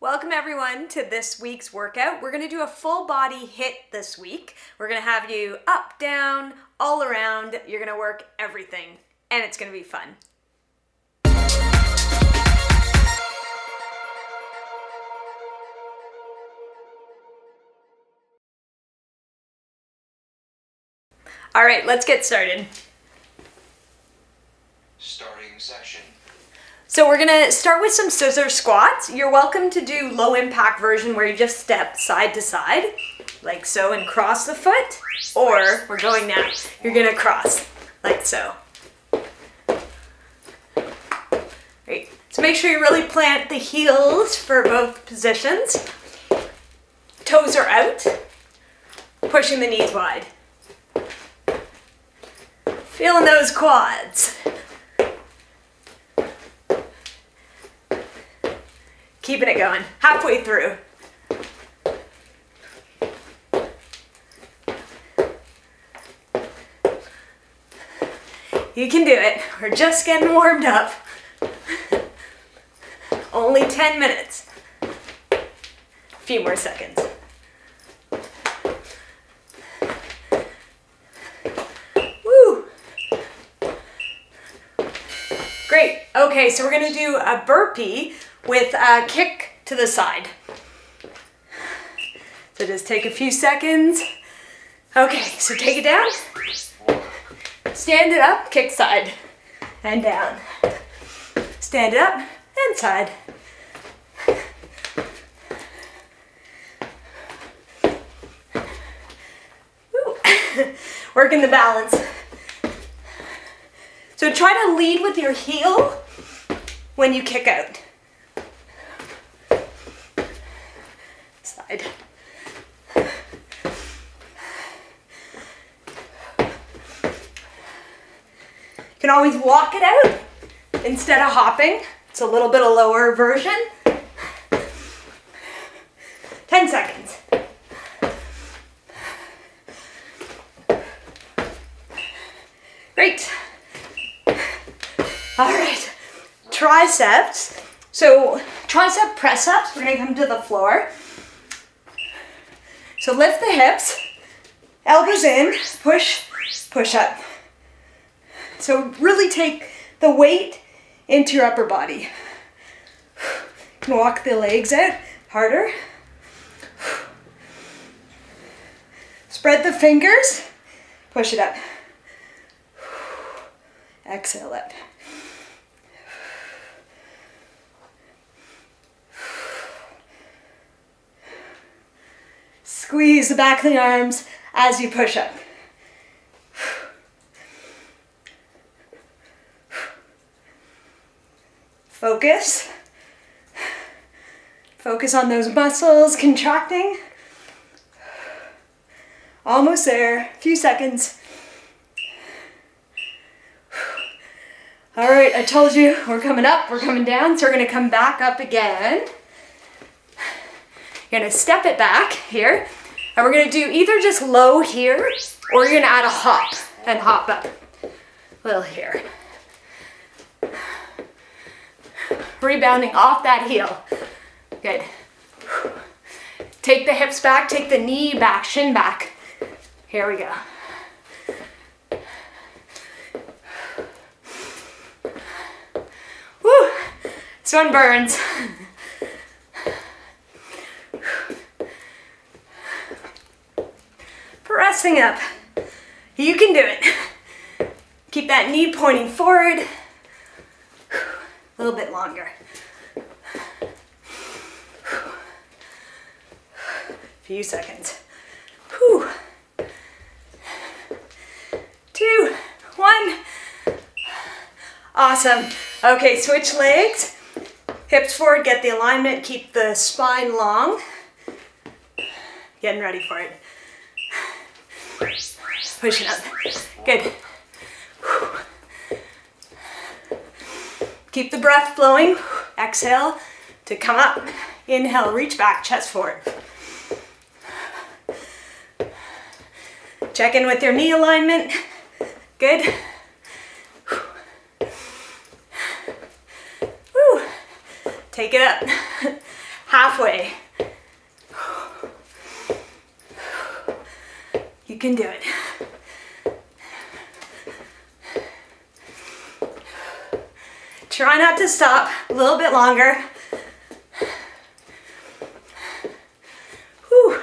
Welcome everyone to this week's workout. We're going to do a full body HIIT this week. We're going to have you up, down, all around. You're going to work everything and it's going to be fun. All right, let's get started. Starting session. So we're gonna start with some scissor squats. You're welcome to do low impact version where you just step side to side, like so, and cross the foot, or we're going now, you're gonna cross, like so. Great, so make sure you really plant the heels for both positions. Toes are out, pushing the knees wide. Feeling those quads. Keeping it going, halfway through. You can do it. We're just getting warmed up. Only 10 minutes. A few more seconds. Woo! Great. Okay, so we're gonna do a burpee with a kick to the side. So just take a few seconds. Okay, so take it down. Stand it up, kick side and down. Stand it up and side. Woo. Working the balance. So try to lead with your heel when you kick out. Side. You can always walk it out instead of hopping. It's a little bit of lower version. 10 seconds. Great. All right, triceps. So tricep press ups, we're gonna come to the floor. So lift the hips, elbows in, push, push up. So really take the weight into your upper body. You can walk the legs out harder. Spread the fingers, push it up. Exhale up. Squeeze the back of the arms as you push up. Focus. Focus on those muscles contracting. Almost there. A few seconds. All right, I told you we're coming up, we're coming down, so we're going to come back up again. You're going to step it back here. And we're going to do either just low here, or you're going to add a hop and hop up. Little here. Rebounding off that heel. Good. Take the hips back, take the knee back, shin back. Here we go. Woo! This one burns. Pressing up. You can do it. Keep that knee pointing forward. A little bit longer. Few seconds. 2, 1. Awesome. Okay, switch legs. Hips forward, get the alignment, keep the spine long. Getting ready for it. Pushing up. Good. Keep the breath flowing. Exhale to come up. Inhale, reach back, chest forward. Check in with your knee alignment. Good. Woo. Take it up. halfway. You can do it. Try not to stop, a little bit longer. Whew.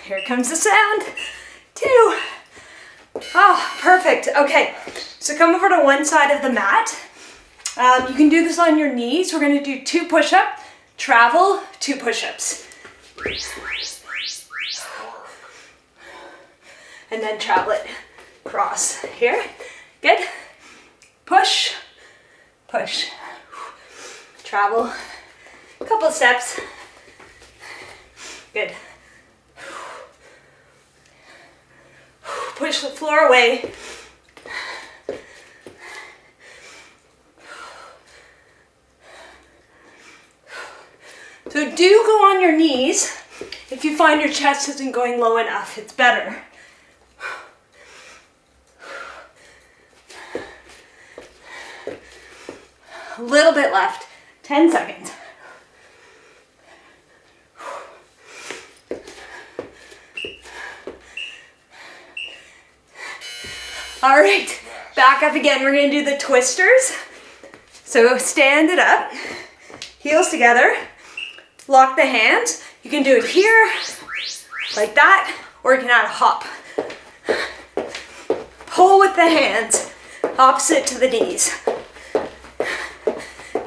Here comes the sound. 2. Oh, perfect. Okay, so come over to one side of the mat. You can do this on your knees. We're going to do 2 push-ups, travel, 2 push-ups. And then travel it across. Here. Good. Push, push. Travel. A couple steps. Good. Push the floor away. So do go on your knees if you find your chest isn't going low enough. It's better. A little bit left. 10 seconds. All right, back up again. We're gonna do the twisters. So stand it up, heels together, lock the hands. You can do it here, like that, or you can add a hop. Pull with the hands, opposite to the knees.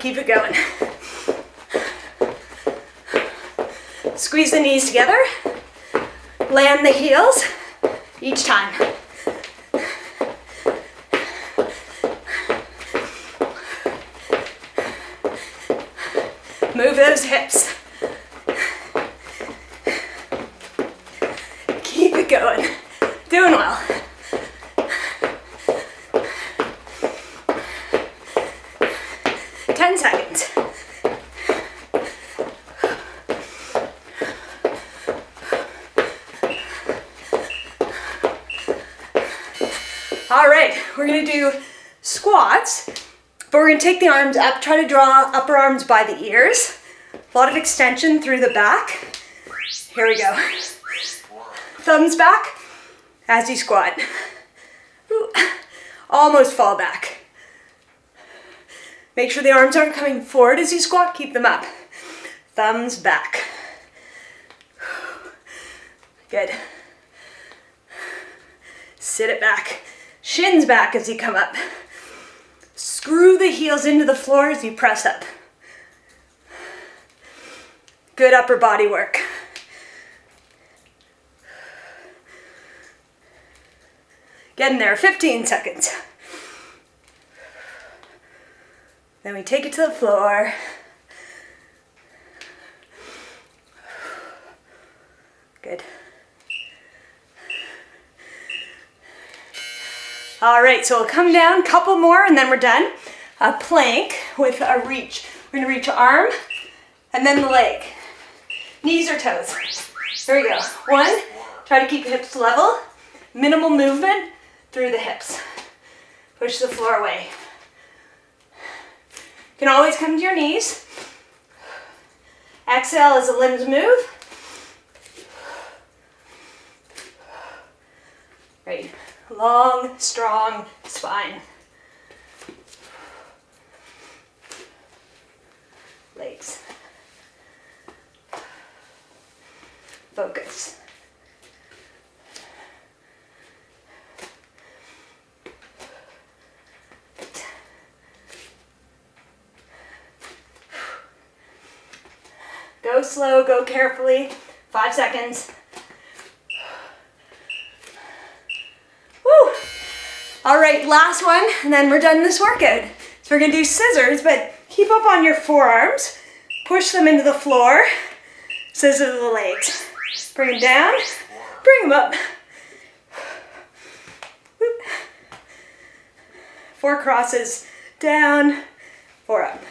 Keep it going. Squeeze the knees together, land the heels each time. Move those hips. Keep it going. Doing well. Seconds. All right, we're gonna do squats, but we're gonna take the arms up, try to draw upper arms by the ears. A lot of extension through the back. Here we go. Thumbs back as you squat. Ooh. Almost fall back. Make sure the arms aren't coming forward as you squat. Keep them up. Thumbs back. Good. Sit it back. Shins back as you come up. Screw the heels into the floor as you press up. Good upper body work. Getting there. 15 seconds. Then we take it to the floor. Good. All right, so we'll come down, couple more, and then we're done. A plank with a reach. We're gonna reach arm, and then the leg. Knees or toes. Here we go. 1, try to keep hips level. Minimal movement through the hips. Push the floor away. You can always come to your knees. Exhale as the limbs move. Right. Long, strong spine. Legs. Focus. Go slow, go carefully. 5 seconds. Woo! All right, last one, and then we're done this workout. So we're gonna do scissors, but keep up on your forearms. Push them into the floor. Scissors the legs. Bring them down, bring them up. Whoop. 4 crosses, down, 4 up.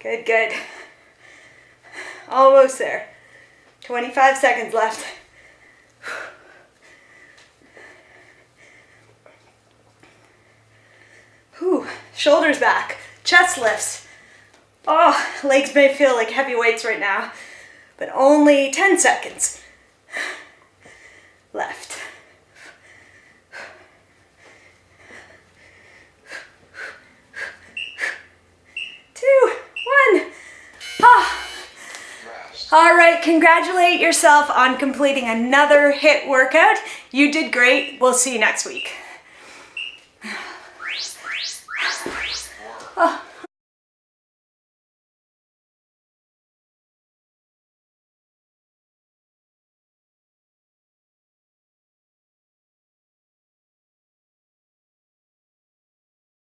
Good, good. Almost there. 25 seconds left. shoulders back, chest lifts. Oh, legs may feel like heavy weights right now, but only 10 seconds left. 2, 1. Ah. All right, congratulate yourself on completing another HIIT workout. You did great. We'll see you next week.